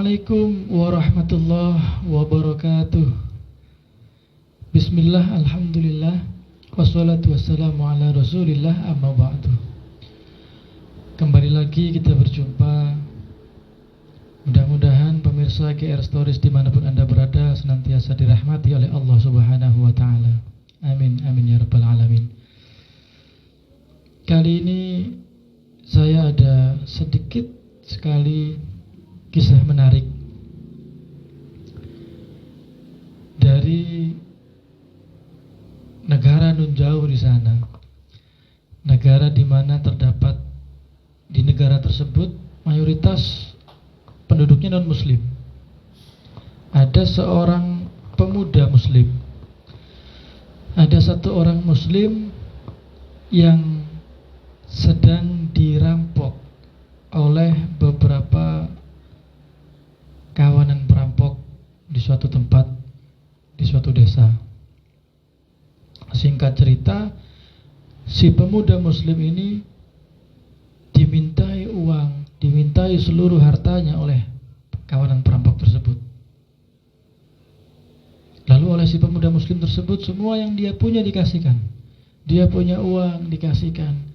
Assalamualaikum warahmatullahi wabarakatuh. Bismillah, alhamdulillah, wassalatu wassalamu ala rasulillah, amma ba'du. Kembali lagi kita berjumpa. Mudah-mudahan pemirsa GR Stories dimanapun Anda berada senantiasa dirahmati oleh Allah Subhanahu wa ta'ala. Amin, amin ya rabbal alamin. Kali ini saya ada sedikit sekali kisah menarik dari negara nun jauh di sana. Negara di mana terdapat di negara tersebut mayoritas penduduknya non muslim. Ada seorang pemuda muslim. Ada satu orang muslim yang sedang dirampok oleh beberapa kawanan perampok di suatu tempat, di suatu desa. Singkat cerita, si pemuda muslim ini dimintai uang, dimintai seluruh hartanya oleh kawanan perampok tersebut. Lalu oleh si pemuda muslim tersebut semua yang dia punya dikasihkan. Dia punya uang dikasihkan.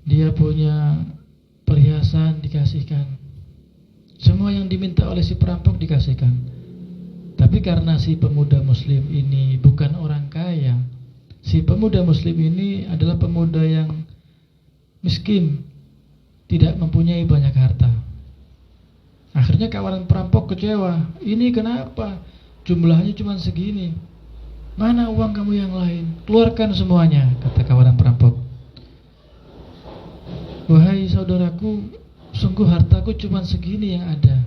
Dia punya perhiasan dikasihkan. Semua yang diminta oleh si perampok dikasihkan. Tapi karena si pemuda muslim ini bukan orang kaya, si pemuda muslim ini adalah pemuda yang miskin, tidak mempunyai banyak harta. Akhirnya kawanan perampok kecewa. Ini kenapa? Jumlahnya cuma segini. Mana uang kamu yang lain? Keluarkan semuanya, kata kawanan perampok. Wahai saudaraku, sungguh hartaku cuma segini yang ada.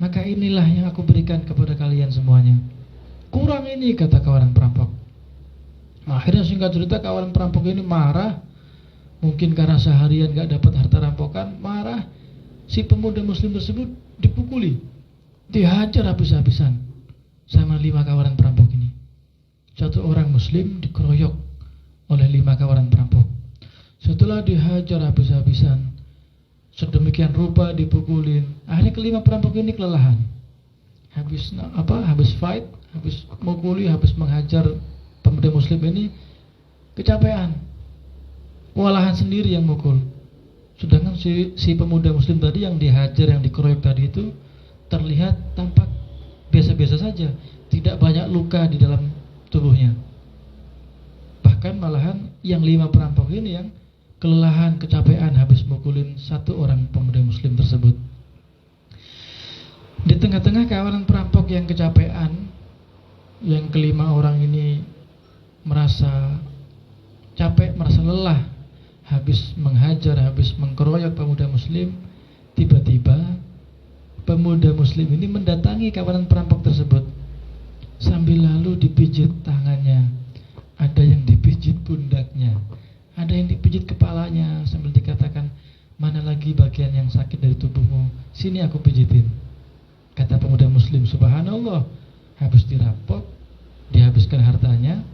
Maka inilah yang aku berikan kepada kalian semuanya. Kurang ini, kata kawanan perampok. Akhirnya singkat cerita kawanan perampok ini marah. Mungkin karena seharian gak dapat harta rampokan, marah. Si pemuda muslim tersebut dipukuli, dihajar habis-habisan sama 5 kawanan perampok ini. Satu orang muslim dikeroyok oleh 5 kawanan perampok. Setelah dihajar habis-habisan, sedemikian rupa dipukulin, akhirnya kelima perampok ini kelelahan. Habis fight, habis mukuli, habis menghajar pemuda muslim ini, kecapean, kewalahan sendiri yang mukul. Sedangkan si pemuda muslim tadi yang dihajar, yang dikeroyok tadi itu terlihat tampak biasa-biasa saja, tidak banyak luka di dalam tubuhnya. Bahkan malahan yang 5 perampok ini yang kelelahan, kecapean habis mukulin satu orang pemuda muslim tersebut. Di tengah-tengah kawanan perampok yang kecapean, yang kelima orang ini merasa capek, merasa lelah, habis menghajar, habis mengkeroyok pemuda muslim. Tiba-tiba pemuda muslim ini mendatangi kawanan perampok tersebut. Sambil lalu dipijit tangannya, ada yang dipijit pundaknya, ada yang dipijit kepalanya, sambil dikatakan, mana lagi bagian yang sakit dari tubuhmu, sini aku pijitin. Kata pemuda muslim, subhanallah, habis dirampok, dihabiskan hartanya,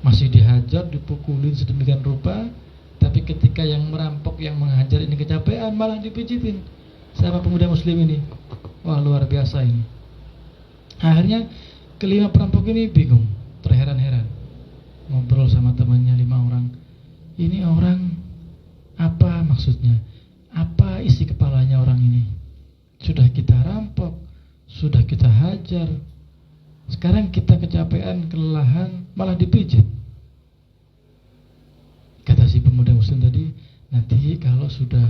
masih dihajar, dipukulin sedemikian rupa, tapi ketika yang merampok, yang menghajar ini kecapean, malah dipijitin sama pemuda muslim ini. Wah, luar biasa ini. Akhirnya kelima perampok ini bingung, terheran-heran, ngobrol sama temannya 5 orang. Ini orang apa maksudnya? Apa isi kepalanya orang ini? Sudah kita rampok, sudah kita hajar, sekarang kita kecapean, kelelahan, malah dipijit. Kata si pemuda muslim tadi, nanti kalau sudah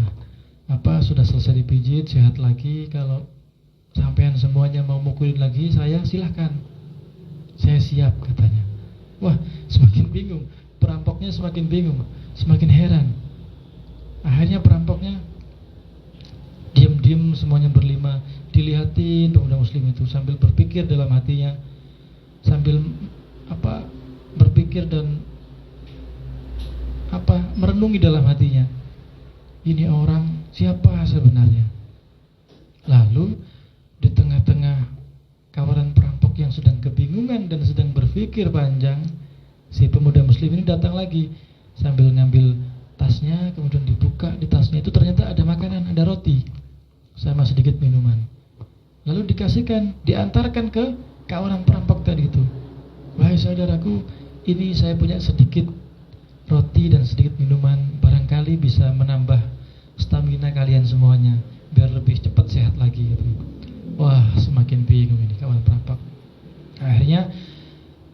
selesai dipijit, sehat lagi, kalau sampean semuanya mau mukulin lagi saya, silahkan, saya siap, katanya. Wah, semakin bingung. Perampoknya semakin bingung, semakin heran. Akhirnya perampoknya diam-diam semuanya berlima, dilihatin pemuda muslim itu sambil berpikir dalam hatinya, sambil berpikir dan merenungi dalam hatinya. Ini orang siapa sebenarnya? Lalu di tengah-tengah kawanan perampok yang sedang kebingungan dan sedang berpikir panjang, si pemuda muslim ini datang lagi sambil ngambil tasnya, kemudian dibuka, di tasnya itu ternyata ada makanan, ada roti sama sedikit minuman. Lalu diantarkan ke kawanan perampok tadi itu. Wahai saudaraku, ini saya punya sedikit roti dan sedikit minuman, barangkali bisa menambah stamina kalian semuanya biar lebih cepat sehat lagi gitu. Wah, semakin bingung ini kawan perampok. Akhirnya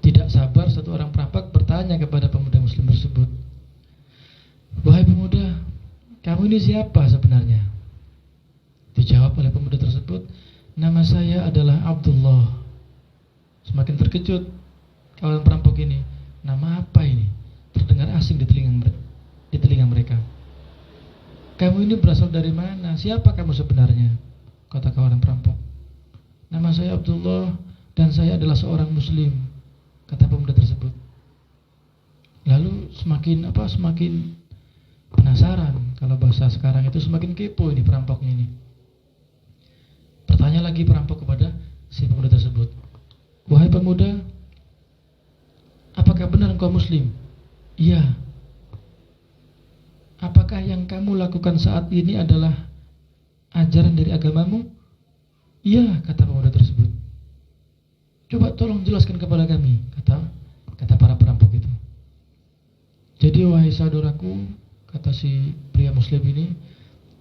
tidak sabar satu orang perampok bertanya kepada pemuda muslim tersebut, wahai pemuda, kamu ini siapa sebenarnya? Dijawab oleh pemuda tersebut, nama saya adalah Abdullah. Semakin terkejut kawan perampok ini, nama apa ini? Terdengar asing di telinga mereka. Kamu ini berasal dari mana? Siapa kamu sebenarnya? Kata kawan perampok. Nama saya Abdullah dan saya adalah seorang muslim, kata pemuda tersebut. Lalu semakin penasaran, kalau bahasa sekarang itu semakin kepo ini perampoknya ini. Bertanya lagi perampok kepada si pemuda tersebut, wahai pemuda, apakah benar engkau muslim? Iya. Apakah yang kamu lakukan saat ini adalah ajaran dari agamamu? Iya, kata pemuda tersebut. Coba tolong jelaskan kepada kami, kata para perampok itu. Jadi wahai saudaraku, kata si pria muslim ini,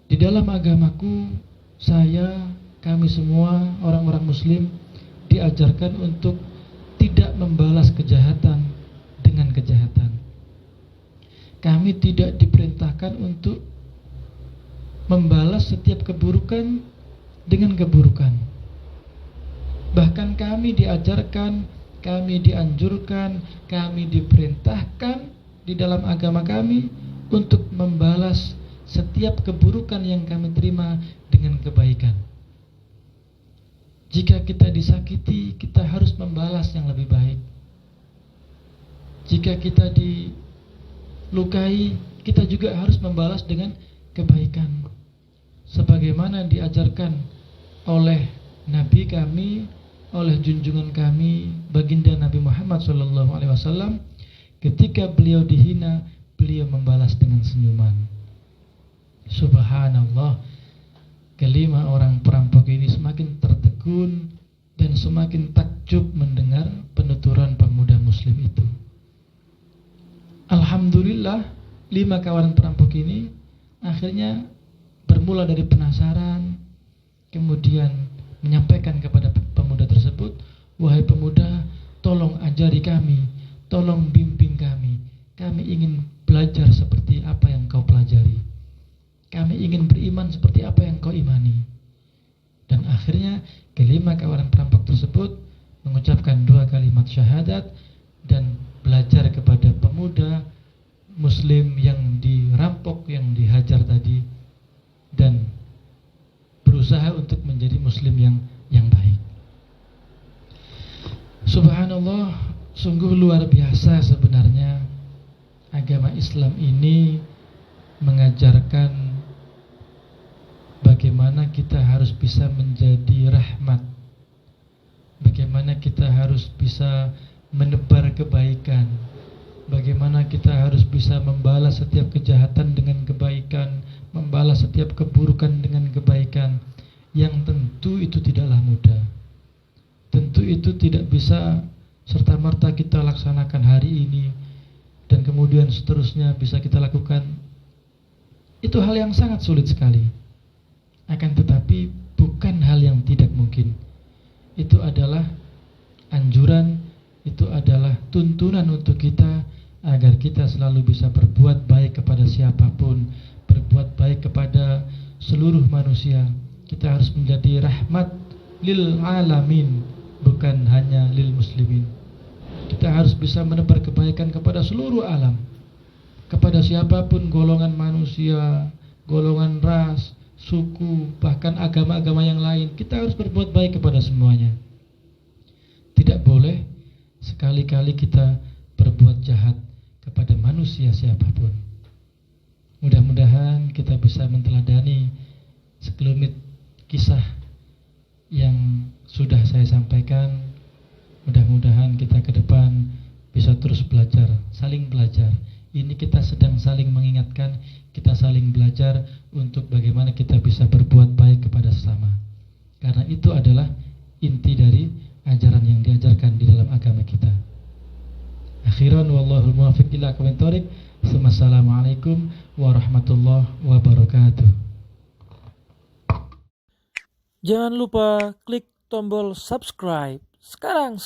di dalam agamaku, kami semua orang-orang muslim diajarkan untuk tidak membalas kejahatan dengan kejahatan. Kami tidak diperintahkan untuk membalas setiap keburukan dengan keburukan. Bahkan kami diajarkan, kami dianjurkan, kami diperintahkan di dalam agama kami untuk membalas setiap keburukan yang kami terima dengan kebaikan. Jika kita disakiti, kita harus membalas yang lebih baik. Jika kita dilukai, kita juga harus membalas dengan kebaikan. Sebagaimana diajarkan oleh Nabi kami, oleh junjungan kami, baginda Nabi Muhammad SAW, ketika beliau dihina, beliau membalas dengan senyuman. Subhanallah, kelima orang perampok ini semakin tertegun dan semakin takjub mendengar penuturan pemuda muslim itu. Alhamdulillah, 5 kawan perampok ini akhirnya bermula dari penasaran, kemudian menyampaikan kepada pemuda tersebut, wahai pemuda, tolong ajari kami, tolong bimbing kami ingin belajar seperti apa yang kau pelajari, kami ingin beriman seperti apa yang kau imani. Dan akhirnya kelima kawan perampok tersebut mengucapkan 2 kalimat syahadat dan belajar kepada pemuda muslim yang dirampok, yang dihajar tadi, dan berusaha untuk menjadi muslim yang baik. Subhanallah, sungguh luar biasa sebenarnya agama Islam ini mengajarkan bagaimana kita harus bisa menjadi rahmat, bagaimana kita harus bisa menebar kebaikan, bagaimana kita harus bisa membalas setiap kejahatan dengan kebaikan, membalas setiap keburukan dengan kebaikan, yang tentu itu tidaklah mudah. Tentu itu tidak bisa serta-merta kita laksanakan hari ini dan kemudian seterusnya bisa kita lakukan. Itu hal yang sangat sulit sekali. Akan tetapi bukan hal yang tidak mungkin. Itu adalah anjuran, itu adalah tuntunan untuk kita agar kita selalu bisa berbuat baik kepada siapapun, berbuat baik kepada seluruh manusia. Kita harus menjadi rahmat lil alamin, bukan hanya lil muslimin. Kita harus bisa menebar kebaikan kepada seluruh alam, kepada siapapun, golongan manusia, golongan ras, suku, bahkan agama-agama yang lain. Kita harus berbuat baik kepada semuanya. Tidak boleh sekali-kali kita berbuat jahat kepada manusia siapapun. Mudah-mudahan kita bisa menteladani sekelumit kisah yang sudah saya sampaikan. Mudah-mudahan kita ke depan bisa terus belajar, saling belajar. Ini kita sedang saling mengingatkan, kita saling belajar untuk bagaimana kita bisa berbuat baik kepada sesama. Karena itu adalah inti dari ajaran yang diajarkan di dalam agama kita. Akhiran wallahul muwaffiq ila aqwamit thoriq. Assalamualaikum warahmatullahi wabarakatuh. Jangan lupa klik tombol subscribe sekarang.